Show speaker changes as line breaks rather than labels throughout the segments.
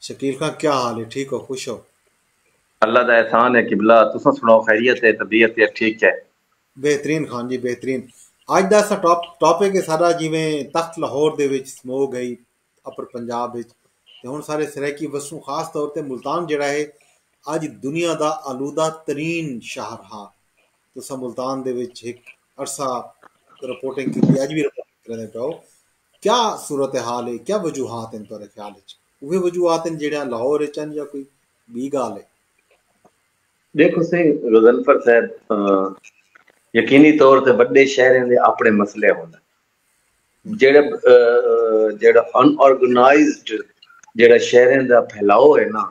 शकील खान, क्या हाल है? ठीक हो? खुश हो?
अल्लाह दा एहसान है किबला तुसां सुनाओ खैरियत है तबीयत है ठीक है।
बेहतरीन खान जी, बेहतरीन। ਅੱਜ ਦਾ ਅਸਾਂ ਟੌਪਿਕ ਹੈ ਸਾਡਾ, ਜਿਵੇਂ ਤਖਤ ਲਾਹੌਰ ਦੇ ਵਿੱਚ ਸਮੋਗ ਗਈ ਅਪਰ ਪੰਜਾਬ ਵਿੱਚ, ਤੇ ਹੁਣ ਸਾਰੇ ਸਰੈਕੀ ਵਸੋਂ ਖਾਸ ਤੌਰ ਤੇ ਮੁਲਤਾਨ ਜਿਹੜਾ ਹੈ ਅੱਜ ਦੁਨੀਆ ਦਾ ਆਲੂਦਾ ਤਰੀਨ ਸ਼ਹਿਰ ਹਾਂ। ਤੁਸੀਂ ਮੁਲਤਾਨ ਦੇ ਵਿੱਚ ਇੱਕ ਅਰਸਾ ਰਿਪੋਰਟਿੰਗ ਕੀਤੀ, ਅੱਜ ਵੀ ਰਿਪੋਰਟਿੰਗ ਕਰਦੇ ਪਾਓ। क्या सूरत हाल है, क्या वजूहात हैं तुहारे ख्याल च? उहे वजूहात हैं जेड़ा लाहौर च हैं या कोई बी गाल है?
देखो सही गजनफर साहब, यकीनी तौर ते बड़े शहरें दे अपने मसले होंदे जेड़ा जेड़ा अनऑर्गेनाइज्ड जेड़ा शहरें दा फैलाव है ना,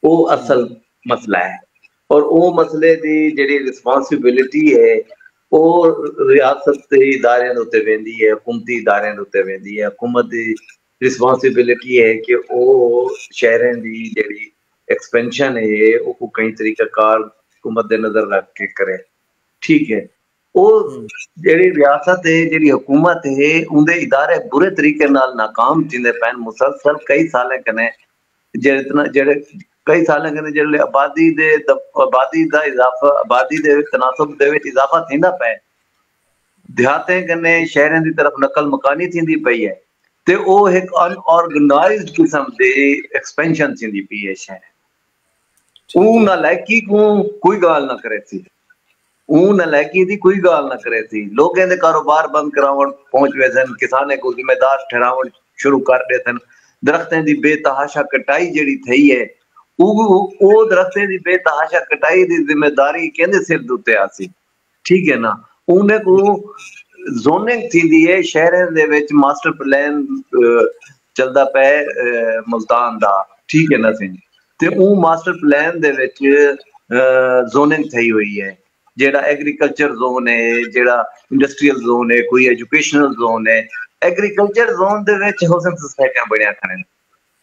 वो असल मसला है। और वो मसले दी जेड़ी रिस्पांसिबिलिटी है वो रियासत दे इदारे दे उत्ते वेंदी है, हुकूमती इदारे दे उत्ते वेंदी है। हुकूमत दी रिस्पांसिबिलिटी है कि वो शहरें दी जेड़ी एक्सपेंशन है वो कई तरीका कार हुकूमत दे नजर रख के करे, ठीक है। वो जेड़ी रियासत है जेड़ी हुकूमत है उनके इदारे बुरे तरीके नाल नाकाम जिंदे पैन मुसलसल कई सालें कने जेड़े कई सालें कने जेड़े आबादी दा इजाफा आबादी दे तनासब दे विच इजाफा थींदा पे, देहातें कने शहरें दी तरफ नकल मकानी थींदी पई है, ते वो एक अनऑर्गेनाइज्ड किस्म दे एक्सपेंशन थींदी पई है शहर। ऊ नालायकी को कोई गाल ना करे थी, ऊ नालायकी दी कोई गाल ना करे थी। लोगों दे कारोबार बंद करावण पहुंच वे सन, किसाने को जिम्मेदार ठहरावण शुरू कर दे सन। दरख्तें दी बेतहाशा कटाई जेड़ी थई है वो दरख्तें दी बेतहाशा कटाई दी जिम्मेदारी कहंदे सिर दे उत्ते आसी, ठीक है ना। उन्हें को जोनिंग थींदी है शहरें दे विच, मास्टर प्लान चलदा पे मुल्तान दा, ठीक है ना सी। ते वो मास्टर प्लान दे विच जोनिंग थई हुई है, जेड़ा एग्रीकल्चर जोन है, जेड़ा इंडस्ट्रियल जोन है, कोई एजुकेशनल जोन है। एग्रीकल्चर जोन दे विच हाउसिंग सोसाइटियां बनिया खड़े,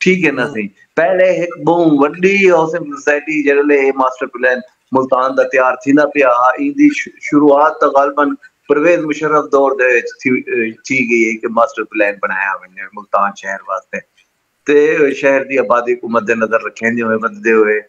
ठीक है ना सी। पहले एक बहुत वड्डी हाउसिंग सोसाइटी जेड़े मास्टर प्लान मुल्तान दा तैयार थींदा पिया, इंदी शुरुआत तकरीबन परवेज मुशर्रफ दौर दे विच थी गई है कि मास्टर प्लान बनाया वने मुल्तान शहर वास्ते, ते शहर दी आबादी को मद्देनजर रखेंदे हुए वधदे हुए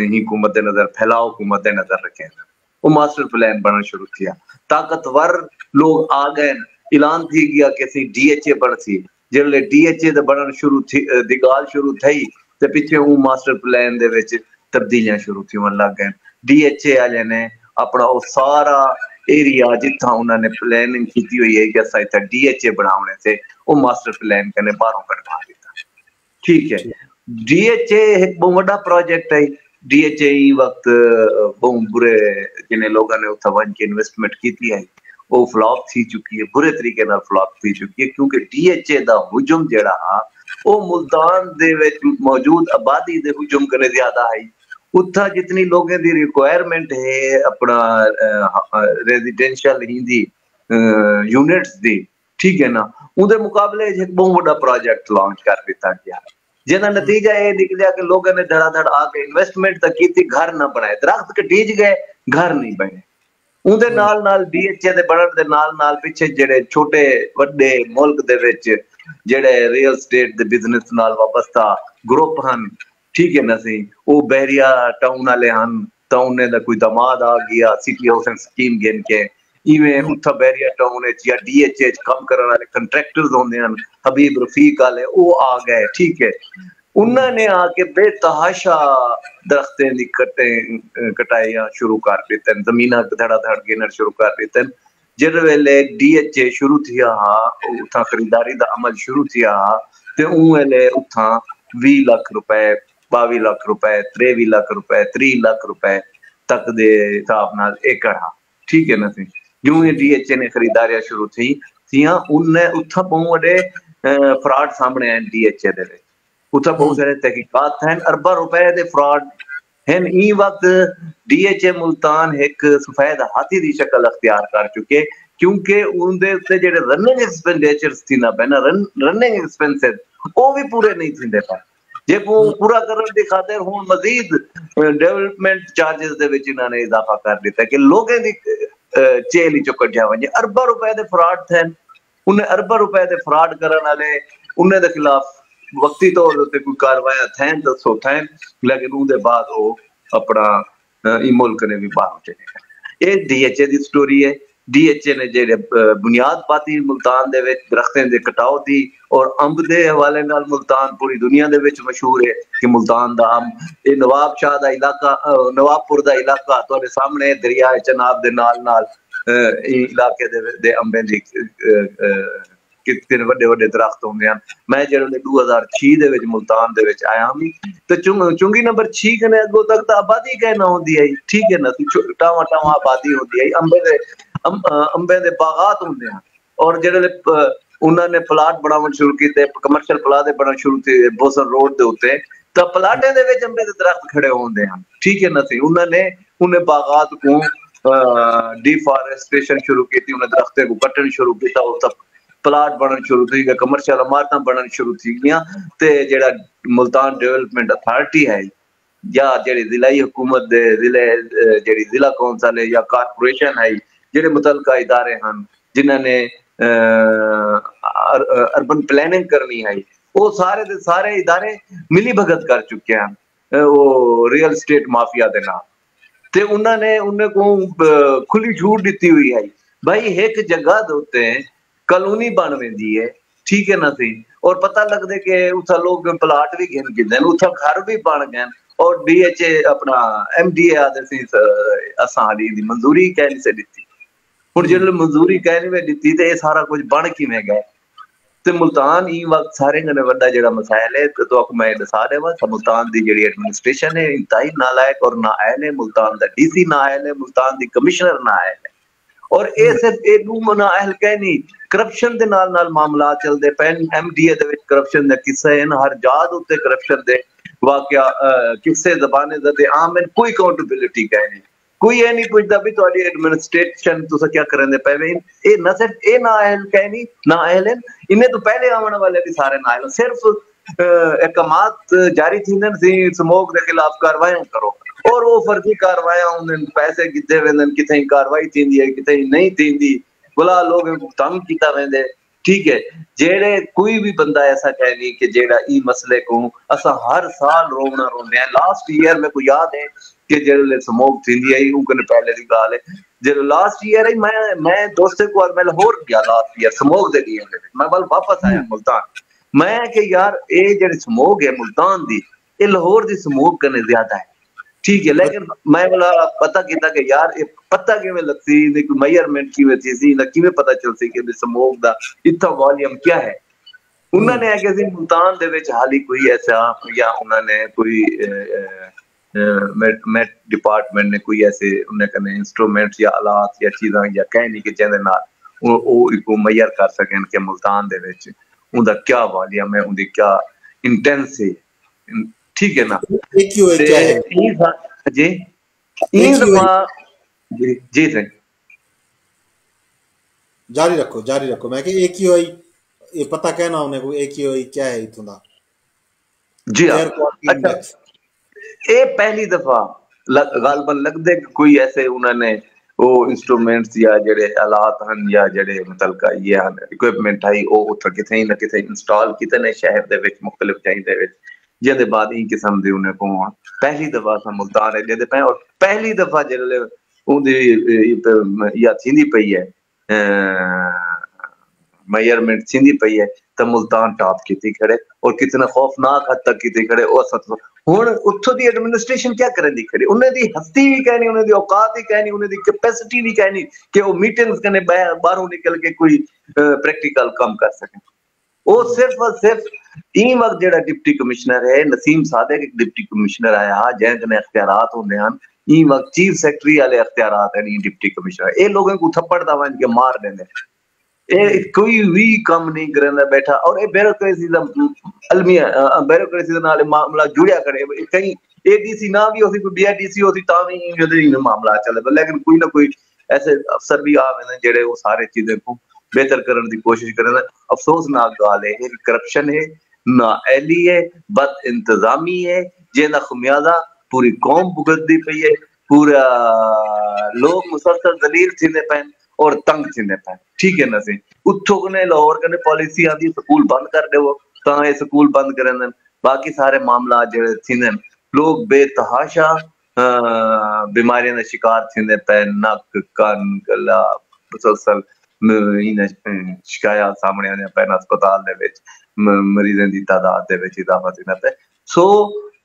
ही को मद्देनजर फैलाव को मद्देनजर रखेंदे वो मास्टर प्लान बनना शुरू किया। ताकतवर लोग आ गए, ऐलान थी गया कि सी डीएचए बन सी। जिसले डीएचए दा बनन शुरू थी दी गाल शुरू थई ते पिछे वो मास्टर प्लान दे विच तब्दीलियां शुरू थीवन लग गए। डीएचए वाले ने अपना वो सारा एरिया जिथा उन्होंने प्लानिंग की हुई है कि असा इतना डीएचए बनाने से वो मास्टर प्लान कने बाहरों कटवा दिता, ठीक है। डीएचए एक बहुत बड़ा प्रोजेक्ट है। डीएचए वक्त बहुत बुरे जिन्हें लोगों ने उत्थे वन के इन्वेस्टमेंट की है वो फ्लॉप थी चुकी है, बुरे तरीके नाल फ्लॉप थी चुकी है, क्योंकि डीएचए दा हुजूम जेड़ा वो मुल्तान दे विच मौजूद आबादी दे हुजूम कने ज्यादा है। उत्था जितनी लोगों की रिक्वायरमेंट है अपना रेजिडेंशियल हिंदी यूनिट्स दी, ठीक है ना, उनके मुकाबले एक बहुत बड़ा प्रोजेक्ट लॉन्च कर दिता गया, जिसका नतीजा ये निकलिया कि लोगों ने धड़ाधड़ आके इन्वेस्टमेंट तक की, घर ना बनाए, दरख्त कटीज गए, घर नहीं बने। उनके नाल नाल डीएचए दे बनन दे नाल नाल पिछे जेड़े छोटे वड्डे मुल्क दे विच जेड़े रियल स्टेट दे बिजनेस नाल वाबस्ता ग्रुप हन, ठीक है ना सी, वो बहरिया टाउन वाले हन, टाउन दा कोई दमाद आ गया सिटी हाउसिंग स्कीम गिन के, इवें उत्था बहरिया टाउन या डीएचए कम करने वाले कंट्रैक्टर्स होंदे हन, हबीब रफीक वाले वो आ गए, ठीक है। उन्होंने आके बेतहाशा दरख्तें दी कटाइयां शुरू कर दिते, जमीना धड़ाधड़ गिनना शुरू कर दिते। जिस वेले डीएचए शुरू थिया उथा खरीदारी दा अमल शुरू थिया ते उन वेले उथा 20 लाख रुपए 22 लाख रुपए 23 लाख रुपए 30 लाख रुपए तक दे हिसाब नाल एकड़ हा, ठीक है ना सी। यूं ही डीएचए ने खरीदारियां शुरू थी थियां, उनने उथा बहुत बड़े फ्रॉड सामने आए डीएचए दे विच। उथा बहुत सारे तहकीकात हैं, अरबा रुपए दे फ्रॉड हैं। ई वक्त डीएचए मुल्तान एक सफेद हाथी दी शक्ल अख्तियार कर चुके, क्योंकि उनदे उत्ते जेड़े रनिंग एक्सपेंडिचर्स थी ना पैना रनिंग एक्सपेंसेस वो भी पूरे नहीं थिंदे पे, जे वो पूरा करने की खातिर हुण मजीद डेवलपमेंट चार्जेस दे विच इन्होंने इजाफा कर दिता कि लोगों दी चेल चो कढ़िया वजे। अरबा रुपए दे फ्रॉड थे, उन्हें अरबा रुपए दे फ्रॉड करने वाले उन्हें दे खिलाफ वक्ती तौर पर कोई कार्रवाई थैन दसो थैन, लेकिन उनके बाद वो अपना मुल्क ने भी बाहर चले। ये DHA की स्टोरी है। DHA ने जेडे बुनियाद पाती मुल्तान दे विच दरख्तें दे कटाव दी, और अंब दे हवाले नाल मुल्तान पूरी दुनिया दे विच मशहूर है कि मुल्तान दा अंब, ये नवाब शाह दा इलाका, नवाबपुर दा इलाका तुहाडे सामने दरिया चनाब दे नाल नाल इलाके दे अंबे दी कितने वड्डे वड्डे दरख्त होंदे हैं। मैं जेल्ले 2006 दे विच मुल्तान दे विच आया मी ते चुंगी नंबर 6 कने अगो तक तो आबादी कहना होंदी है, ठीक है ना, टावा टावा आबादी होंदी है, अंबे दे बागात होंदे हैं। और जेल्ले उन्होंने प्लाट बनावन शुरू किए, कमर्शियल प्लाट बनना शुरू किए बोसन रोड दे उत्ते, तो प्लाटे दे विच अंबे दे दरख्त खड़े होंदे हैं, ठीक है ना सी। उन्होंने उन्हें बागात को डिफॉरेस्टेशन शुरू की, उन्हें दरख्ते को कटन शुरू किया, उस तक प्लाट बनन शुरू थी गए, कमर्शियल इमारत बनन शुरू थी गई। ते जेड़ा मुल्तान डेवलपमेंट अथॉरिटी है या जेड़ी जिलाई हुकूमत दे जेड़ी जिला कौंसल है या कारपोरेशन है, जेड़े मुतलका इदारे हैं जिन्होंने अर्बन प्लानिंग करनी है, वो सारे दे सारे इदारे मिली भगत कर चुके हैं वो रियल स्टेट माफिया दे नाल। ते उन्होंने उन्हें को खुली छूट दी हुई है भाई, एक जगह होते हैं कॉलोनी बन वेंदी है, ठीक है ना सी, और पता लगदे कि उथा लोग प्लाट भी गिन गिनदे न, उथा घर भी बन गए, और DHA अपना MDA आदे सी असां हाली दी मंजूरी कहनी से दित्ती। हुण जेल्ले मंजूरी कहनी में दित्ती ते ये सारा कुछ बन किवें गए। ते मुल्तान ई वक्त सारे कन्नै वड्डा जेड़ा मसाइल है तो आपको मैं दसा देवां, मुल्तान दी जेड़ी एडमिनिस्ट्रेशन है इंतहाई नालायक और नाअहल है, मुल्तान दा DC नाअहल है, मुल्तान दी कमिश्नर नाअहल है, और ये सिर्फ ए दू नाअहल कहनी करप्शन दे नाल नाल मामला चलदे पैन। MDA दे विच करप्शन दे किस्से हैं, हर जात उत्ते करप्शन दे वाकया किस्से ज़बाने दे आम हैं, कोई अकाउंटेबिलिटी कहनी, कोई ये नहीं पूछता भी तुहाडी एडमिनिस्ट्रेशन तुसा क्या करंदे पए। ये न सिर्फ ए नाअहल कहनी नाअहल हैं, इन्हें तो पहले आने वाले भी सारे नाअहल सिर्फ अहकामात जारी थींदे सी स्मोक के खिलाफ कार्रवाई करो, और वो फर्जी कार्रवाई उन्हें पैसे किते वेंदे, किथे कार्रवाई थींदी है किथे नहीं थींदी, भला लोग तंग किया वेंदे, ठीक है। जेड़े कोई भी बंदा ऐसा कहनी कि जेड़ा ई मसले को असा हर साल रोना रोंदे हैं। लास्ट ईयर में को याद है कि जेड़े स्मोक थींदी है उनके पहले दी गाल है, जो लास्ट ईयर है मैं दोस्ते को मैं लाहौर गया लास्ट ईयर स्मोक दे लिए, मैं बल वापस आया मुल्तान, मैं कि यार ये जेड़ी स्मोक है मुल्तान दी ये लाहौर दी स्मोक कने ज्यादा है, ठीक है। लेकिन मैं बोला पता किया कि यार ये पता किवें लगसी, कोई मेजरमेंट किवें थी सी, ना किवें पता चलसी कि स्मोक दा इतना वॉल्यूम क्या है। उन्होंने आगे सी मुल्तान दे विच हाली कोई ऐसा या उन्होंने कोई मेट डिपार्टमेंट ने कोई ऐसे उन्हें कने इंस्ट्रूमेंट्स या आलात या चीज़ां या कहनी कि जिहदे नाल वो मेजर कर सकें कि मुल्तान दे विच उनका क्या वॉल्यूम है, उनकी क्या इंटेंस है, ठीक है ना। जी जी सर
जारी रखो। मैं कि AQI ये पता कहना उन्हें को AQI क्या है इथों दा।
जी अच्छा, ये पहली दफा गालबन लगदे कोई ऐसे उन्होंने वो इंस्ट्रूमेंट्स या जेड़े आलात हन या जेड़े मुतलका ये हन इक्विपमेंट है वो उथे किथे ना किथे इंस्टॉल किते ने शहर दे विच मुख्तलिफ जगह दे विच, जिहदे बाद ई किस्म दे उन्हें को पहली दफा सा मुल्तान एरिया दे पे, और पहली दफा जेल्ले उनदी या थींदी पई है मेजरमेंट थींदी पई है तो मुल्तान टॉप कीती खड़े, और कितना खौफनाक हद तक कीती खड़े। हुण उत्थों दी एडमिनिस्ट्रेशन क्या करन दी खड़ी, उन्हें दी हस्ती भी कहनी, उन्हें दी औकात भी कहनी, उन्हें दी कैपेसिटी भी कहनी कि वो मीटिंग्स कने बाहरों निकल के कोई प्रैक्टिकल काम कर सके। वो सिर्फ और सिर्फ ई वक्त जेड़ा डिप्टी कमिश्नर है नसीम सादिक एक डिप्टी कमिश्नर आया जैन कने इख्तियारात होंदे हन, ई वक्त चीफ सेक्रेटरी वाले इख्तियारात हैं डिप्टी कमिश्नर, ये लोगों को थप्पड़ दवान के मार देंगे, ये कोई भी काम नहीं करना बैठा। और ये ब्यूरोक्रेसी दा अलमिया ब्यूरोक्रेसी दे नाल मामला जुड़िया करे, कहीं ADC ना भी होसी कोई BIDC होसी ता भी ये मामला चले, लेकिन कोई ना कोई ऐसे अफसर भी आवे जेड़े वो सारे चीजें को बेहतर करने की कोशिश करें। अफसोसनाक गाल है करप्शन है, नाअहली है, बद इंतजामी है, जेदा खमियाजा पूरी कौम भुगतदी पई है, पूरा लोग मुसलसल दलील थींदे पैन और तंग थींदे पैन, ठीक है ना सी। उठो कने लाहौर कने पॉलिसी आंदी स्कूल बंद कर देवो, तां ये स्कूल बंद करन बाकी सारे मामला जेड़े थींदे लोग बेतहाशा बीमारियों का शिकार थींदे पे नक कन गला मुसलसल इन शिकायत सामने आने पे अस्पताल दे विच मरीज़ां दी तादाद दे विच इजाफा थींदा पे सो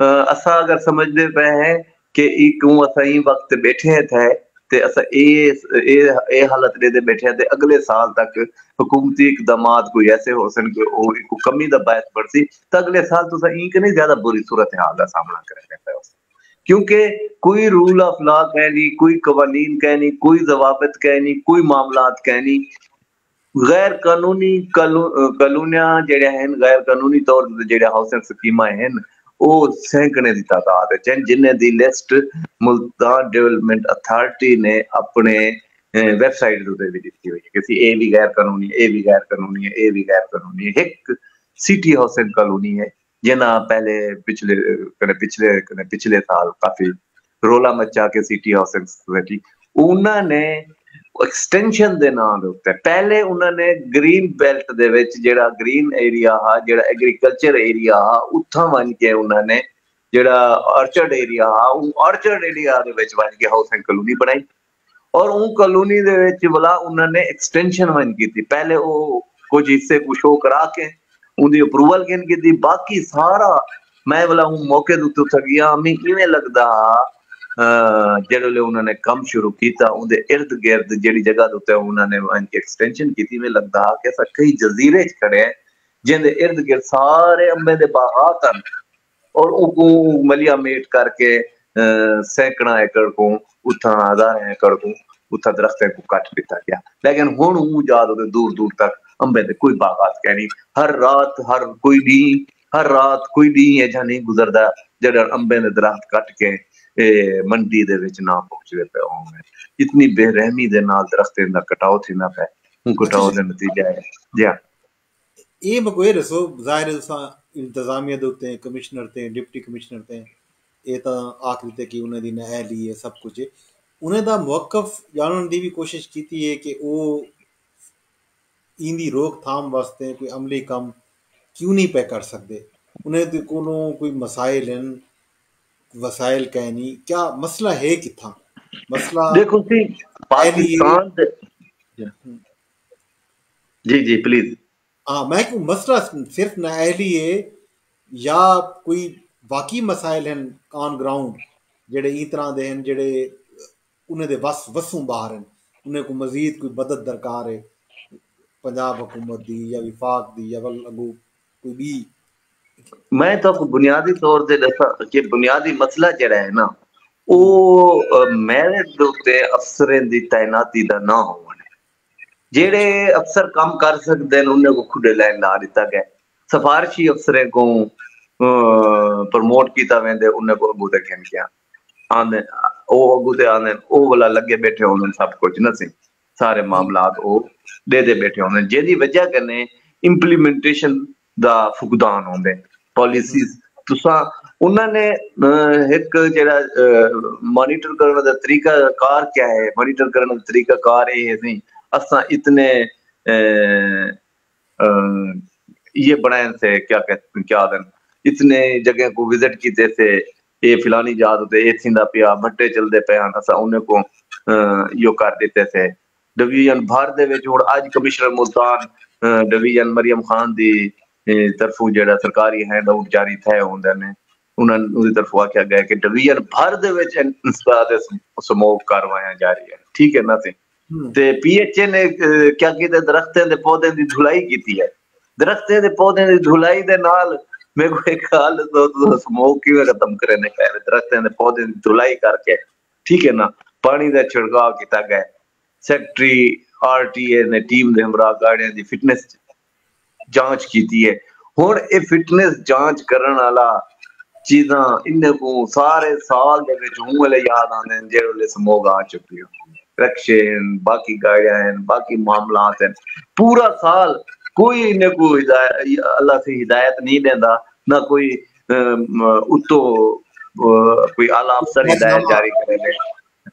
असा अगर समझदे पे हैं कि एक असा ही वक्त बैठे थे ते असा ए हालत दे बैठे थे अगले साल तक हुकूमती इकदामात कोई ऐसे हो सन कि ओ एक कमी दा बायस बढ़सी तो अगले साल तुसा ई कने ज्यादा बुरी सूरत हाल दा सामना करने पे क्योंकि कोई रूल ऑफ लॉ कह नहीं कोई कवानीन कह नहीं कोई जवाबत कह नहीं कोई मामलात कह नहीं गैर कानूनी कॉलोनियां जेड़े हैं गैर कानूनी तौर ते जेड़े हाउसिंग स्कीमां हैं वो सैकड़े की तादाद है जिन्हें दी लिस्ट मुल्तान डेवलपमेंट अथॉरिटी ने अपने वेबसाइट पे भी दी हुई है कि ए भी गैर कानूनी ए भी गैर कानूनी है ए भी गैर कानूनी है एक सिटी हाउसिंग कॉलोनी है जिन्ना पहले पिछले साल काफी रोला मचा के सिटी हाउसिंग सोसाइटी उन्होंने एक्सटेंशन दे नाम उत्ते पहले उन्होंने ग्रीन बेल्ट दे विच जेड़ा ग्रीन एरिया हा जेड़ा एग्रीकल्चर एरिया हा उत्थां वन के उन्होंने जेड़ा ऑर्चर्ड एरिया हा orchard area they which one के हाउसिंग कॉलोनी बनाई और उन कॉलोनी दे विच वाला उन्होंने एक्सटेंशन वन की थी पहले वो कुछ हिस्से को शो करा के उनकी अप्रूवल किन की थी बाकी सारा मैं वाला हूं मौके दे उत्ते गया हमें इवें लगदा जेड़े उन्होंने कम शुरू किया उनके इर्द गिर्द जी जगह उत्ते उन्होंने एक्सटेंशन की मैं लगता कि अस कई जजीरे खड़े हैं जिंदे इर्द गिर्द सारे अंबे के बागात हैं और मलिया मेट करके सैकड़ा एकड़ को उथा हज़ार एकड़ को उथा दरख्तें को कट दिता गया लेकिन हुण याद दूर दूर तक अंबे के कोई बागात कह नहीं हर रात कोई डी ऐसा नहीं गुजरता जड़ा अंबे के दरख्त कट के मंडी दे विच ना पहुंचदे पे होंगे इतनी बेरहमी दे नाल दरख्तें दा कटाव थींदा पे उन कटाव दे नतीजा है जी हां
ये मकोई रसो जाहिर है इंतजामिया दे उत्ते कमिश्नर ते डिप्टी कमिश्नर ते ये तो आखिर ते कि उन्हें दी नहली है सब कुछ उन्हें दा मौकफ जानने दी भी कोशिश की है कि वो इंदी रोकथाम वास्ते कोई अमली कम क्यों नहीं पे कर सकते उन्हें कोई मसाइल हैं वसाइल कहनी क्या मसला है किथा मसला
देखो सी पाकिस्तान जी प्लीज
हाँ मैं क्यों मसला सिर्फ नाअहली है या कोई बाकी मसाइल हैं ऑन ग्राउंड जेड़े ई तरह दे हैं जेड़े उन्हें दे वसूं बाहर हैं उन्हें को मजीद कोई मदद दरकार है पंजाब हुकूमत दी या विफाक दी या अगू कोई भी
मैं तो बुनियादी तौर से दसा कि बुनियादी मसला जड़ा है ना वो मेरिट उत्ते अफसरें दी तैनाती दा ना होना जेड़े अफसर काम कर सकते हैं उन्हें को खुदे लाइन ला दिता गया सिफारशी अफसरें को प्रमोट किया वेंदे उन्हें को अगू तक क्या आंदे ओ अगू ते आंदे ओ वाला लगे बैठे होने सब कुछ न सी सारे मामलात ओ दे बैठे होने जेदी वजह कने इंप्लीमेंटेशन दा फुकदान होंदे पॉलिसीज तुसा उन्होंने एक जेड़ा मॉनिटर करने का तरीका कार क्या है मॉनिटर करने का तरीका कार ये नहीं असा इतने ये बनाए से क्या इतने जगह को विजिट किए थे ये फिलानी याद होते ये थींदा पिया भट्टे चलते पे असा उन्हें को यो कर देते थे डिवीजन भर दे विच हुण अज कमिश्नर मुल्तान डिवीजन मरियम खान दी तरफों जेड़ा सरकारी हैंड आउट जारी थे होंदे ने उन्होंने तरफों आख्या गया कि डिवीजन भर दे विच इंसदाद स्मोक कारवाइयां जारी है ठीक है ना ते पीएचए ने क्या कीता दरख्तें दे पौधे दी धुलाई की है दरख्तें दे पौधे दी धुलाई दे नाल मेरे को एक हाल तो स्मोक की खत्म करने का दरख्तें दे पौधे दी धुलाई करके ठीक है ना पानी दा छिड़काव किया गया सेक्रेटरी आरटीए ने टीम दे हमरा गाड़ियां दी फिटनेस जांच की है हुण ये फिटनेस जांच करने वाला चीज़ां इन्ने को सारे साल दे विच हूं वाले याद आने जेड़े स्मोक आ चुकी रक्शे बाकी गाड़ियां हैं बाकी मामलात हैं पूरा साल कोई इन्हें को अल्लाह से हिदायत नहीं देता ना कोई उतो कोई आला अफसर हिदायत जारी करे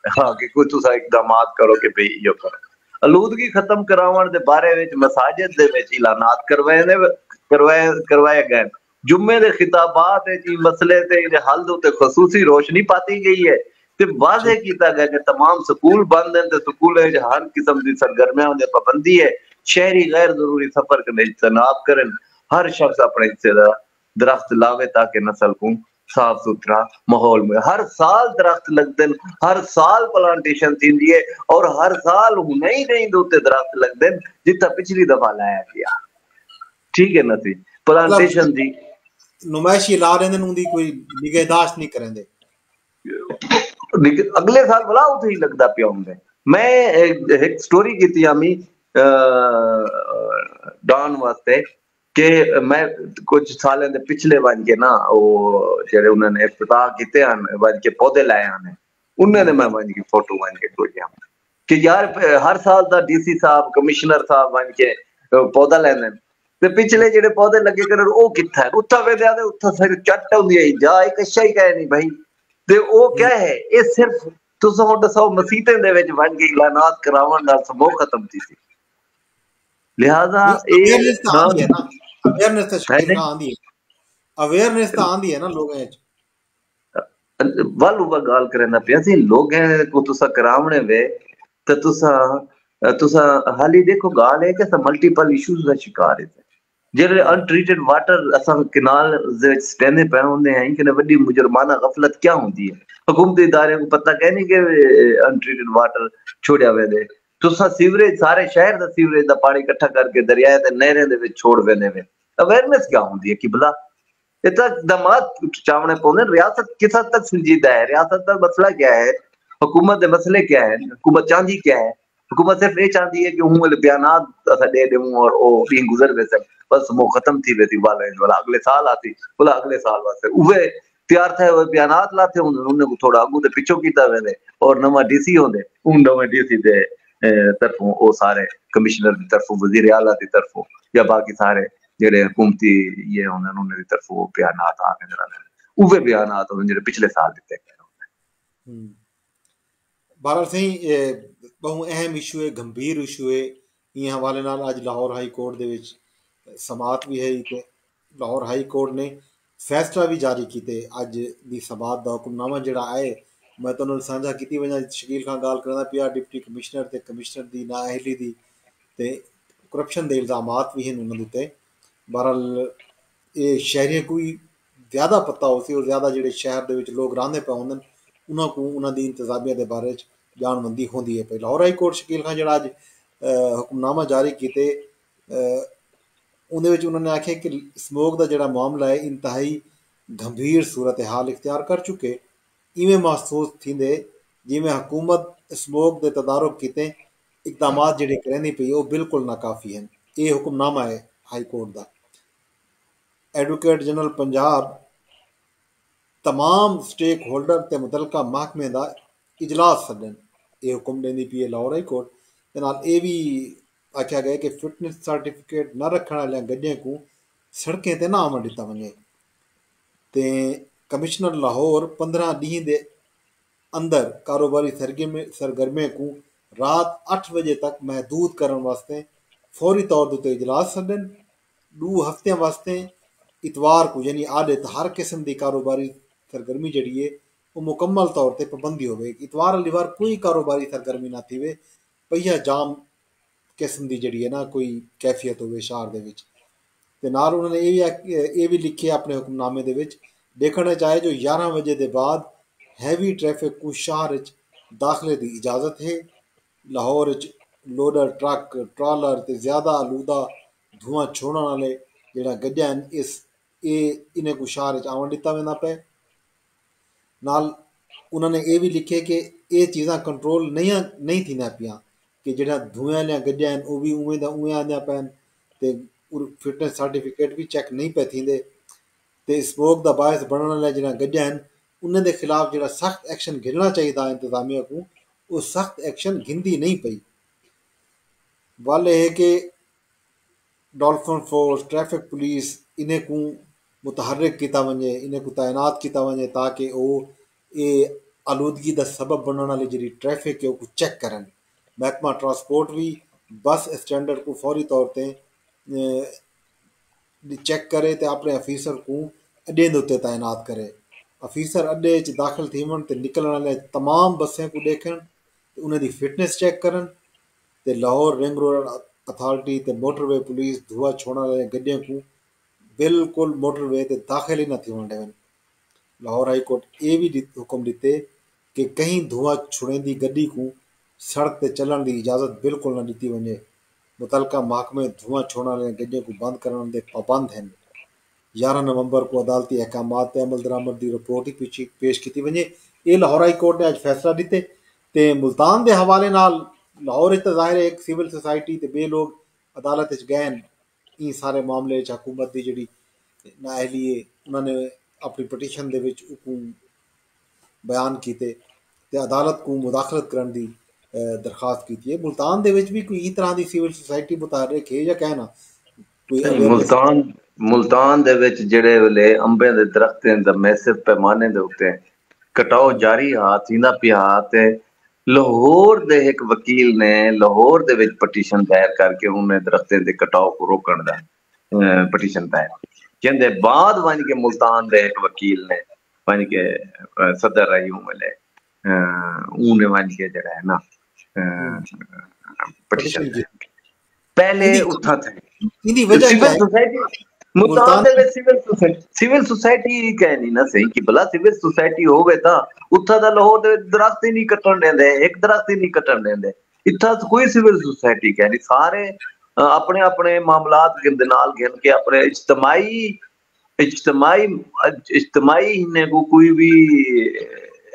हाँ कि कोई तुसा इकदाम करो कि भाई यो करो आलूदगी खत्म करावण दे बारे विच मसाजिद दे विच ऐलानात करवाए गए। जुम्मे दे खिताबात विच मसले ते इहदे हल दे उत्ते खसूसी रोशनी पाती गई है ते वाज़े कीता गया कि तमाम स्कूल बंद हैं ते स्कूलें विच हर किस्म दी सरगर्मियां दे पाबंदी है। शहरी गैर जरूरी सफर करने इज्तनाब करन। हर शख्स अपने हिस्से दा दरख्त लावे ताकि नस्ल को साफ सुथरा माहौल में हर साल दरख्त लगते हैं, हर साल प्लांटेशन थी है और हर साल हुने ही नहीं दोते दरख्त लगते हैं जितना पिछली दफा लाया गया। ठीक है ना सी
मतलब
प्लांटेशन थी
नुमाइशी ला रहे उनकी कोई निगहदाश्त नहीं करेंगे।
अगले साल भला उथे ही लगता पिया होंगे। मैं एक स्टोरी की थी अमी डॉन वास्ते कि मैं कुछ साल दे पिछले बन के ना वो जेड़े उन्होंने इफ्तिताह किते हैं बन के पौधे लाए हैं उन्होंने मैं बन की फोटो बन के भेजा कि यार हर साल दा डीसी साहब कमिश्नर साहब बन के पौधा लेंदे ते पिछले जेड़े पौधे लगे कर ओ कित्था है उत्था वेदे आदे उत्था फिर चट होंदी है जा एक अच्छा ही कहे नहीं भाई ते ओ क्या है ये सिर्फ तुसा हुण दसो मसीतें दे विच बन के ऐलानात करावन नाल समूह खत्म थी सी लिहाजा ये
अवेयरनेस तो
हाँ
आंदी है ना, अवेयरनेस तो
है
शकील खां आंदी है, अवेयरनेस तो आंदी है ना लोगों च।
वल उवा गाल करना पिया सी लोगें को तुसा करावणे वे ते तुसा हाली देखो गाल है कि असां मल्टीपल इश्यूज दा शिकार है जेड़े अनट्रीटेड वाटर असां किनाल दे विच स्टैंडे पे होंदे हैं कि वड्डी मुजरमाना गफलत क्या होंदी है हुकूमती इदारे को पता कह नहीं कि अनट्रीटेड वाटर छोड़या वे दे तुसा सीवरेज सारे शहर दा सीवरेज दा पानी इकट्ठा करके दरिया ते नहरें दे विच छोड़ वेंदे वे अवेयरनेस क्या होंदी है कि भला इतना दमाद चावने पौने रियासत किस हद तक संजीदा है रियासत का मसला क्या है हुकूमत के मसले क्या है हुकूमत चाहती क्या है हुकूमत सिर्फ ये चाहती है कि हूं बयानात असा दे दूं और ओ भी गुजर वे सक बस वो खत्म थी वेती वाला अगले साल आती बोला अगले साल वास्ते उवे तैयार थे वो बयानात लाते हुंदे उन्हें को थोड़ा अगू ते पिछो कीता वेंदे और नवा डीसी होंदे उन नवे डीसी दे तरफों ओ सारे कमिश्नर की तरफों वजीर आला की तरफों या बाकी सारे जेड़े हुकूमती ये होंदे उन्हें की तरफों बयानात आ के जरा उवे बयानात होंदे जेड़े पिछले साल दिते गए
बहरहाल सही बहु अहम इशू है, गंभीर इशू है। इन हवाले नाल अज लाहौर हाई कोर्ट दे विच समात भी है कि लाहौर हाई कोर्ट ने फैसला भी जारी किते अज दी समात दा हुक्मनामा जिहड़ा आए मैं तुहानूं सांझा कीती वञा शकील खां गाल करदा पिया डिप्टी कमिश्नर ते कमिश्नर दी नाअहली दी ते करप्शन दे इल्जामात भी हैं उन्हां दे उत्ते। बहरहाल ये शहरियों को ही ज़्यादा पता हो सी और ज़्यादा जेडे शहर दे विच लोग रहिंदे पे होंदे उन्हां को उन्हां दी इंतजामिया दे बारे च जानबंदी होंदी है पई। लाहौर हाई कोर्ट शकील खां जिहड़ा अज हुक्मनामा जारी कीते उहदे विच उन्होंने आखे कि स्मोक का जिहड़ा मामला है इंतहाई गंभीर सूरत हाल इख्तियार कर चुके इवें महसूस थींदे जिवें हुकूमत स्मोक दे तदारुक कीते इकदामात जिहड़े करनी पई वो बिल्कुल नाकाफ़ी हैं। ये हुक्मनामा है हाई कोर्ट का। एडवोकेट जनरल पंजाब तमाम स्टेक होल्डर ते मुतलका महकमे का इजलास सदन ये हुक्म देंदी पई है लाहौर हाई कोर्ट ते नाल ये भी आख्या गया कि फिटनेस सर्टिफिकेट न रखने वाले गड्डियों को सड़कें ते ना आवन दिता वञे ते कमिश्नर लाहौर 15 ॾींहं के अंदर कारोबारी सरगर्मियों को रात 8 बजे तक महदूद करने वास्ते फौरी तौर पर इजलास सदन 2 हफ्तियां वास्ते इतवार को यानी आदे हर किस्म की कारोबारी सरगर्मी जी है वो मुकम्मल तौर पर पाबंदी हो इतवार वाली बार कोई कारोबारी सरगर्मी ना थी पहिया जाम किस्म की जी है ना कोई कैफियत हो शहर के ते नाल उन्होंने ये भी लिखे अपने हुक्मनामे दे विच देखना चाहे जो 11 बजे के बाद हैवी ट्रैफिक को शहर दाखिले की इजाज़त है। लाहौर लोडर ट्रक ट्रालर ते ज़्यादा आलूदा धुआं छोड़ने वाले जिहड़ा गड्डियां इस इन्हें को शहर आवन दिता वेंदा पे। नाल उन्होंने ये भी लिखे कि ये चीज़ां कंट्रोल नहीं थींदियां पियां कि जिहड़ा धुएं वालियां गड्डियां आहिनि उहे भी उवें दा उवें आंदियां पैन ते फिटनेस सर्टिफिकेट भी चैक नहीं पे थींदे ते स्मोक का बायस बनने वाली जिहड़ा गड्डियां आहिनि उन्हें दे खिलाफ जिहड़ा सख्त एक्शन घिरना चाहिए इंतजामिया को वो सख्त एक्शन घिंदी नहीं पई। वाल है कि डॉल्फिन फोर्स ट्रैफिक पुलिस इन्हें को मुतहरक किया वञे इन्हें को तैनात किया वञे ताकि वो ये आलूदगी का सबब बनने वाली जी ट्रैफिक है वो चेक करन महकमा ट्रांसपोर्ट भी बस स्टैंडर्ड को फौरी तौर ते चेक करे तो अपने अफीसर को अड्डे के उत्ते तैनात करे। अफीसर अड्डे च दाखिल थी वन ते निकलण वाले तमाम बसें को देखण ते उन्हां दी फिटनेस चेक करन ते लाहौर रिंग रोड अथॉरिटी ते मोटरवे पुलिस धुआं छोड़ण वाले गड्डियों को बिल्कुल मोटरवे ते दाखिल ही न थी वण ॾियनि। लाहौर हाई कोर्ट ये भी हुक्म दिते कि कहीं धुआं छुड़ेंदी गड्डी को सड़क ते चलण की इजाज़त बिल्कुल न दी वञे। मुतलका महकमे धुआं छोड़ण वाले गड्डियों को बंद करण ते पाबंद हैं। 11 नवंबर को अदालती अहकामात ते अमल दरामद की रिपोर्ट ही पेश की वञे। ये लाहौर हाई कोर्ट ने अज फैसला दिते ते मुल्तान के हवाले नाल लाहौर तो जाहिर है एक सिविल सोसाइटी ते बे लोग अदालत गए इन सारे मामले हुकूमत की जी नाअहली है उन्होंने अपनी पटिशन के बयान किए ते अदालत को मुदाखलत करने की दरखास्त की है। मुल्तान दे विच भी कोई इस तरह की सिविल सोसाइटी मुतारक है या कहना कोई अवेयरनेस?
मुल्तान दे विच जेड़े वेले अंबे दे दरख्तें दा मैसिव पैमाने दे उत्ते कटाओ जारी हा थींदा पिया ते लाहौर दे एक वकील ने लाहौर दे विच पटिशन दायर करके उन्हें दरख्तें दे कटाव को रोकण दा पटिशन दायर कहंदे बाद वन के मुल्तान दे एक वकील ने वन के सदर रही वेले उने वन के जेड़ा है ना पटिशन पहले उठा थे
इनकी वजह क्या है?
सोसाइटी मुल्तान दे विच सिविल सोसाइटी कहनी ना सही कि भला सिविल सोसाइटी होवे ता उत्था दा लाहौर दे दरख्त ही नहीं कटण देंदे एक दरख्त ही नहीं कटण देंदे इत्था कोई सिविल सोसाइटी कहनी सारे अपने अपने मामलात के नाल घेन के अपने इज्तमाई इन्ने को कोई भी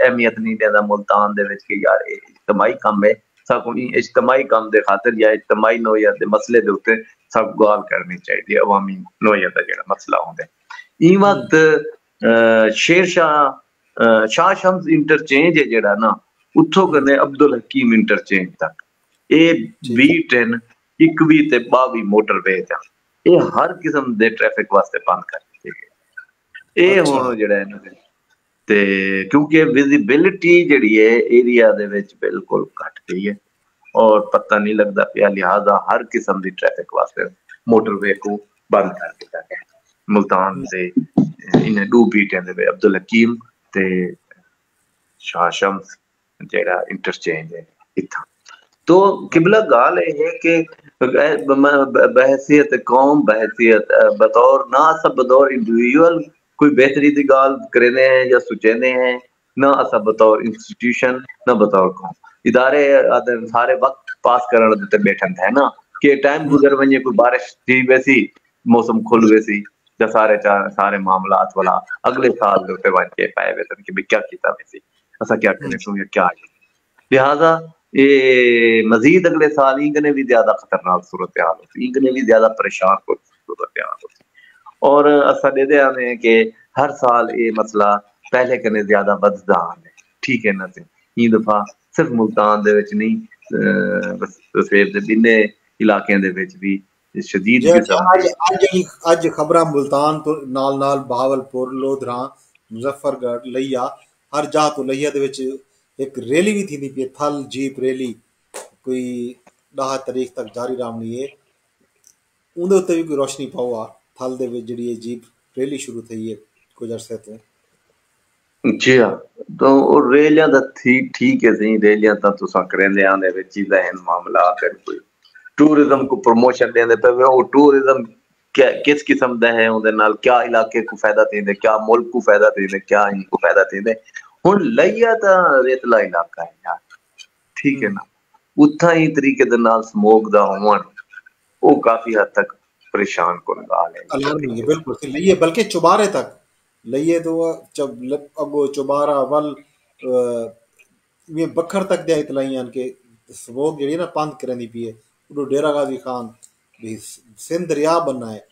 अहमियत नहीं देता मुल्तान दे विच कि यार इज्तमाई काम है साकू इज्तमाई काम दे खातिर या इज्तमाई नोयत दे मसले दे उत्ते सब गौर करनी चाहिए अवामी नोयत दा जेड़ा मसला होंदा ई वक्त शाह शम्स इंटरचेंज है जेड़ा ना उत्थों कने अब्दुल हकीम इंटरचेंज तक ए 20 21 ते 22 मोटरवे दा ये हर किस्म दे ट्रैफिक वास्ते बंद कर दिते गए ए हुण जेड़ा है ना ते क्योंकि विजिबिलिटी जड़ी है एरिया दे विच बिल्कुल घट गई है और पता नहीं लगता पिया लिहाजा हर किस्म की ट्रैफिक वास्ते मोटरवे को बंद कर दिया गया। मुल्तान से इन्हें 2 बीटियां दे अब्दुल हकीम ते शाह शम्स जेड़ा इंटरचेंज है इत्था तो किबला गाल है कि बहसियत कौम बहसियत बतौर ना सब बतौर इंडिविजुअल कोई बेहतरी की गाल करेने हैं या सुचेने हैं ना असा बतौर इंस्टीट्यूशन ना बतौर कौम इदारे सारे वक्त पास करने देते बैठन है ना कि टाइम गुजर वने कोई बारिश थी वैसी मौसम खुल वैसी या सारे मामलात वाला अगले साल दे वन के पाए वेतन कि क्या कीता वैसी असा क्या करने सो या क्या लिहाजा ये मजीद अगले साल इनकने भी ज्यादा खतरनाक सूरत हाल होती इनकने भी ज्यादा परेशान सूरत हाल होती और असा दे आने के हर साल ये मसला पहले कने ज्यादा बढ़दा है ठीक है ना ये दफा सिर्फ मुल्तान दे विच नहीं बसेर दे बिन्ने इलाके दे विच भी शदीद
अज खबरां मुल्तान तो नाल नाल बहावलपुर लोधरा मुजफ्फरगढ़ लिया हर जगह तो लिया दे विच एक रैली भी थी पी थल जीप रैली कोई 10 तारीख तक जारी रहनी है उनके उत्ते भी कोई रोशनी पाओ आ थल दे विच जिहड़ी जीप रैली शुरू थी है कुछ अरसे तो
जी हाँ तो रेलियां दा ठीक है सही रेलियां ता तुसा करेंदे आंदे विच ही लहन मामला कर कोई टूरिज्म को प्रमोशन देंदे पे वो टूरिज्म क्या किस किस्म दा है उनदे नाल क्या इलाके को फायदा देंदे क्या मुल्क को फायदा देंदे क्या इनको फायदा देंदे हुन लइया ता रेतला इलाका है यार ठीक है ना उत्था ही तरीके दे नाल स्मोक दा होवन वो काफी हद तक परेशान कुन गाल है
अलार्मिंग है बिल्कुल लिए बल्कि चुबारे तक लइए तो जब अगो चुबारा वल ये बखर तक दे इतलाइयां के स्मोक जेडी ना बंद करनी पी है उडो डेरा गाजी खान भी सिंध दरिया बनना है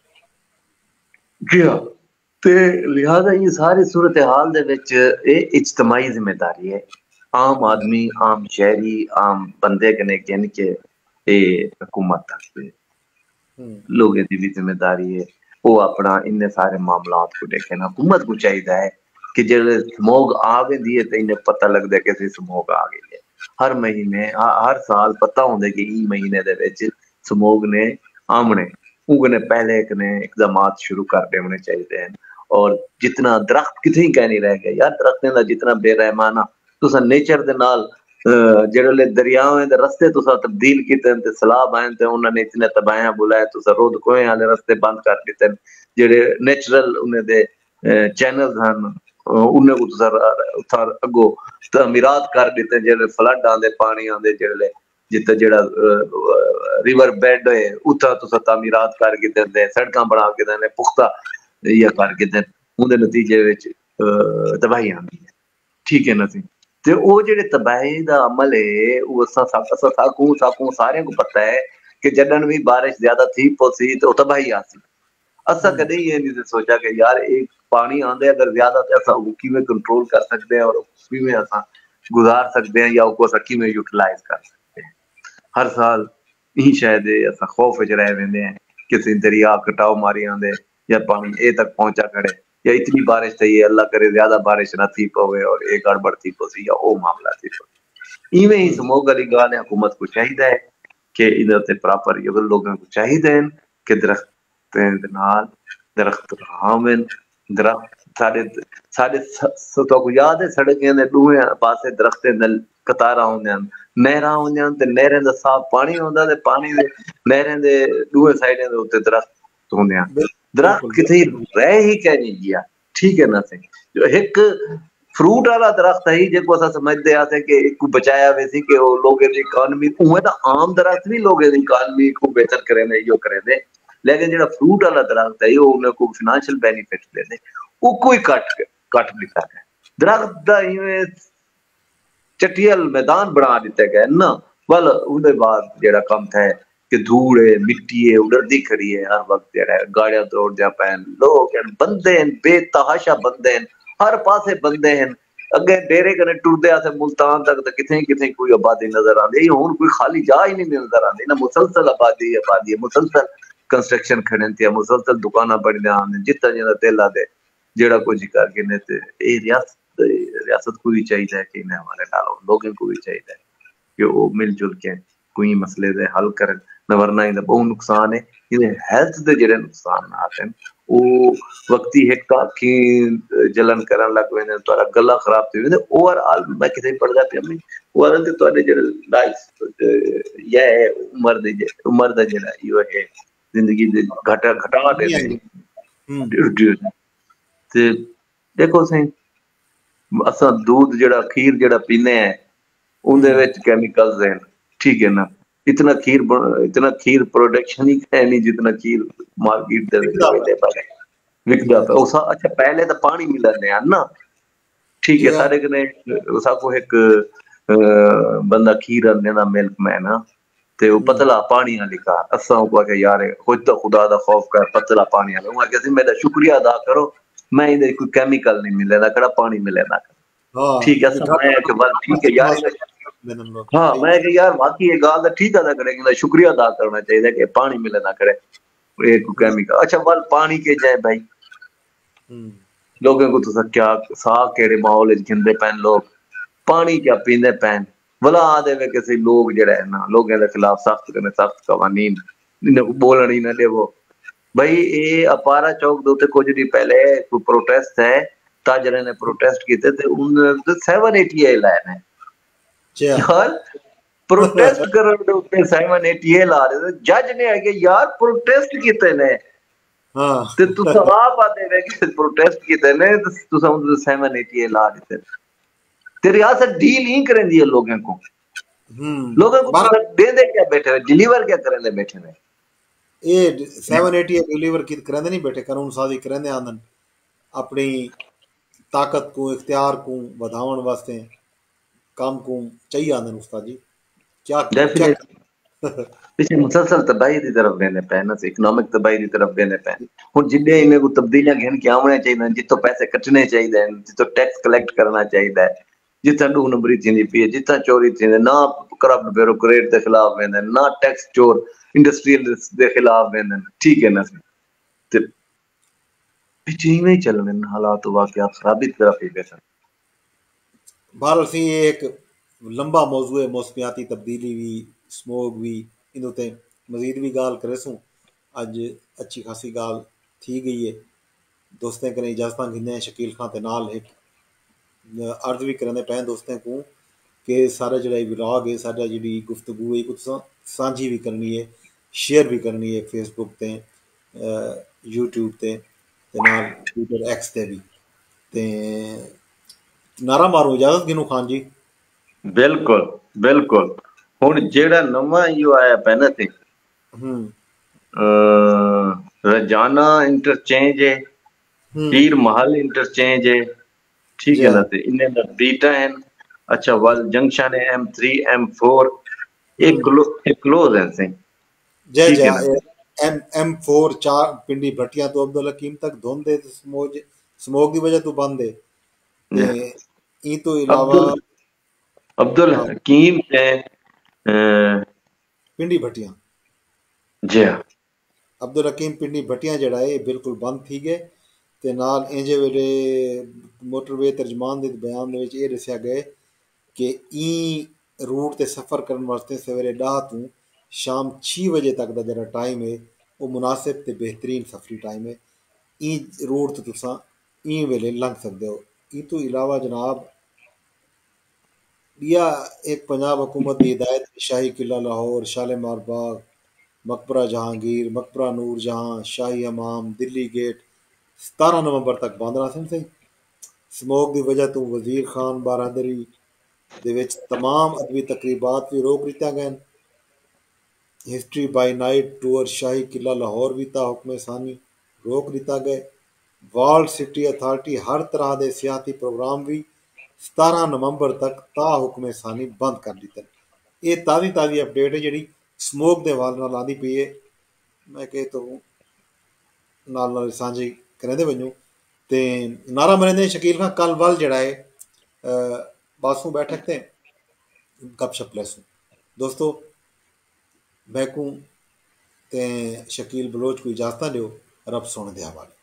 जी हाँ ते लिहाजा ये सारी सूरत हाल दे विच ए इज्तमाई जिम्मेदारी है आम आदमी आम शहरी आम बंदे कने कहन के ए हुकूमत तक लोगों की भी जिम्मेदारी है वो अपना इन सारे मामलात को देखे ना हुकूमत को चाहिए है कि जब स्मोक आ गई है तो इन्हें पता लगता है कि स्मोक आ गई है हर महीने हर साल पता होंगे कि ई महीने दे विच स्मोग ने आमने उगने पहले ने इकदामात शुरू कर दे होने चाहिए हैं। और जितना दरख्त कितनी कह नहीं रह गया यार, दरख्तें का जितना बेरहमाना तुसा नेचर दे नाल जेड़े दरियावें दे रस्ते तुसा तब्दील कीते ते सैलाब आए ते उन्होंने इतने तबाहियां बुलाए, तुसा रोड कोए वाले रस्ते बंद कर दिते जेड़े नेचुरल उन्हें दे चैनल्स हैं उन्हें को तुसा उथा अगो तमीरात कर दिते, जेड़े फ्लड आंदे पानी आंदे जेड़े जिते जेड़ा रिवर बेड है उथा तुसा तमीरात करके देंदे, सड़कां बना के देंदे, पुख्ता या करके दें, उनके नतीजे विच तबाही आंदी है। ठीक है ना सी ते वो जेड़े तबाही दा अमल है वो साकू सारे को पता है कि जडन भी बारिश ज्यादा थी पोसी तो तबाही आसी। असा कदे ये नहीं सोचा कि यार एक पानी आंदे अगर ज्यादा तो असा वो किवें कंट्रोल कर सकते हैं और किवें असा गुजार सकते हैं या उसको असा किवें यूटिलाइज कर सकते हैं। हर साल यही शायद असा खौफ विच रह वेंदे हैं किसी दरिया कटाव मारी आंदे या पानी ए तक पहुंचा खड़े या इतनी बारिश थी है अल्लाह करे ज्यादा बारिश ना थी पवे और एक गड़बड़ थी पोसी या ओ मामला थी इवें ही स्मोक वाली गाल हुकूमत को चाहिए है कि इधर ते प्रॉपर ये लोगों को चाहिए है कि दरख्त हामिन दरख्त साढ़े साढ़े तो याद है सड़कें दे दूए पासे दरख्तें दे कतारा होंदे हन, नहरां होंदियां ते नहरें दा साफ पानी होंदा ते पानी दे नहरें दे दूए साइडें दे उत्ते दरख्त होंदे हन। दरख्त
बिल्कुल
किथे रह ही क्या नहीं गया। ठीक है ना सी जो एक फ्रूट वाला दरख्त है जेको असा समझदे आसे कि एक बचाया वैसी कि वो लोगों की इकोनॉमी उहे तो आम दरख्त भी लोगों की इकोनॉमी को बेहतर करेंदे यो करेंदे, लेकिन जेड़ा फ्रूट वाला दरख्त है वो उन्हें को फाइनेंशियल बेनिफिट देंदे वो कोई कट लिखा है दरख्त दा इवें चटियल मैदान बना दिते गए ना वल उहदे बाद जेड़ा कम था कि धूड़ है मिट्टी है उड़दी खड़ी है हर वक्त जेड़ा गाड़ियां दौड़ जा पैन लोग बंदे हैं बेतहाशा बंदे हैं हर पासे बंदे हैं अगे डेरे कने टुरदे आसे मुल्तान तक तो किथे किथे कोई आबादी नजर आती हुन कोई खाली जा ही नहीं नजर आती ना मुसलसल आबादी है मुसलसल कंस्ट्रक्शन खड़े थे मुसलसल दुकाना बड़ियां आंदी जितना जितना दिल आदे जेड़ा कुछ करके ने ते ए रियासत को भी चाहिए है कि हमारे नालों लोगों को भी चाहिए है कि वो मिलजुल के कोई मसले दे हल करन न वरना इहदा बहुत नुकसान है इहदे हेल्थ दे जेड़े नुकसान आते हैं वो वक्ती हिट आखी जलन करन लग वेंदे तोरा गला खराब थी वेंदे ओवरऑल मैं किथे पढ़दा पिया मैं ओवरऑल ते तोरे जेड़े लाइफ ये उम्र दा जेड़ा यो है जिंदगी दे घटा दे ते देखो सही असा दूध जेड़ा खीर जेड़ा पीने हैं उनदे विच केमिकल्स हैं। ठीक है ना इतना खीर प्रोडक्शन ही है नहीं जितना खीर मार्केट दे विच अवेलेबल है विकदा पे उसा अच्छा पहले तो पानी मिलने है ना। ठीक है सारे कने उसा को एक बंदा खीर ने ना मिल्क मैन ना ते वो पतला पानी वाली कार असा को के यार खुद तो खुदा दा खौफ कर पतला पानी वाला वो कहते मेरा शुक्रिया अदा करो मैं इधर कोई केमिकल नहीं मिले ना कड़ा पानी मिले ना। ठीक है सब मैं के बाद ठीक है यार हाँ मैं कि यार बाकी ये गाल ठीक अदा करेंगे शुक्रिया अदा करना चाहिए कि पानी मिले ना करे एक केमिकल अच्छा वाल पानी के जाए भाई लोगों को तो क्या सा केड़े माहौल जिंदे पैन लोग पानी क्या पींदे पैन भला आदे वे किसी लोग जेड़ा है ना लोगों के खिलाफ सख्त करने सख्त कवानीन इन्हें बोलने ही ना दे वो भाई ये अपारा चौक दो कुछ दिन पहले कोई प्रोटेस्ट है ताजरे ने प्रोटेस्ट किए थे उन 780 लाए ने यार प्रोटेस्ट करन दे ऊपर 780 ला रहे थे जज ने आके यार प्रोटेस्ट किते ने हां ते तू आप आते वे कि प्रोटेस्ट किते ने तू समझ 780 ला देते ते रियासत डील ही करेंदी है लोगों को लोगों को दे दे क्या बैठे डिलीवर क्या करेंदे बैठे ने
ये 780 डिलीवर की करेंदे नहीं बैठे कानून साजी करेंदे आंदन अपनी ताकत को इख्तियार को बढ़ावन वास्ते काम को चाहिए आंदन उस्ताद जी क्या पीछे मुसलसल तबाही की तरफ लेने पे ना इकोनॉमिक तबाही की तरफ लेने पे हुन जिद्दे इन्हें को तब्दीलियां घेन के आने चाहिए जितो पैसे कटने चाहिए जितो टैक्स कलेक्ट करना चाहिए जितना दो नंबरी थी पी जितना चोरी थी ना करप्ट ब्यूरोक्रेट के खिलाफ वेंदे ना टैक्स चोर इंडस्ट्रियल के खिलाफ वेंदे ठीक है ना ते पीछे में ही चलने हालात वाकया खराबी तरफ ही बैठा बहरहाल सी एक लंबा मौजू है, मौसमियाती तब्दीली भी, स्मोक भी, इन उत्ते मजीद भी गाल करेसूं। अज अच्छी खासी गाल थी गई है। दोस्तें कने इजाजत गिंदे शकील खां ते नाल एक अर्ज भी करने पैं दोस्तें को कि सारा जड़ा विलाग है, सारा जी गुफ्तगू है, कुछ सांझी भी करनी है, शेयर भी करनी है फेसबुक ते, यूट्यूब ते नाल ट्विटर एक्स ते भी। ते नारा मारो, इजाजत गिनू खान जी।
बिल्कुल बिल्कुल। हुन जेड़ा नवा इहो आया पै न ते
हम्म
रजाना इंटरचेंज है,
हम्म।
पीर महल इंटरचेंज है, ठीक है
जय
ना, ते इन्हें दा बीटा है। अच्छा, वल जंक्शन है M3 M4, एक
हम्म।
क्लोज है से,
जय
ठीक है ना।
जय M4 4 पिंडी भटिया तो अब्दुल हकीम तक धोंदे ते स्मोक की वजह तो बंद है। ते ई तो अलावा
अब्दुल अब्दुल
हाँ,
हकीम है
पिंडी भटिया
जी हाँ।
अब्दुल हकीम पिंडी भटिया जड़ा है बिल्कुल बंद थी गए। ते नाल इंजे वेले मोटरवे तर्जमान दे बयान दे विच एह दस्सिया गए कि ई रूट ते सफ़र करने वास्ते सवेरे 10 तो शाम 6 बजे तक का जरा टाइम है वो मुनासिब ते बेहतरीन सफरी टाइम है। ई रूट ते तुसां ई वेले लंघ सकते हो। ई तो अलावा जनाब या एक पंजाब हुकूमत की हिदायत, शाही किला लाहौर, शालीमार बाग, मकबरा जहांगीर, मकबरा नूर जहां, शाही हमाम, दिल्ली गेट 17 नवंबर तक बंद रह सही। स्मोक की वजह तो वजीर खान बारादरी दे विच तमाम अदबी तकरीबात भी रोक दित्तियां गए। हिस्ट्री बाई नाइट टूर शाही किला लाहौर भी ता हुक्म सानी रोक दिता गए। वर्ल्ड सिटी अथॉरिटी हर तरह के सियाती प्रोग्राम भी 17 नवंबर तक ता हुक्म सानी बंद कर दिते। ये ताज़ी ताज़ी अपडेट है जी स्मोक के हवाले नाल आंदी पई है। मैं कहे तो नाल नाल सांझी करेंदे वञूं। ते नारा मरेंदे शकील खां कल वल जड़ा है बासू बैठक ते गपशप लैसूं दोस्तों। बैकूं ते शकील बलोच को इजाजत दियो। रब सोने दे हवाले।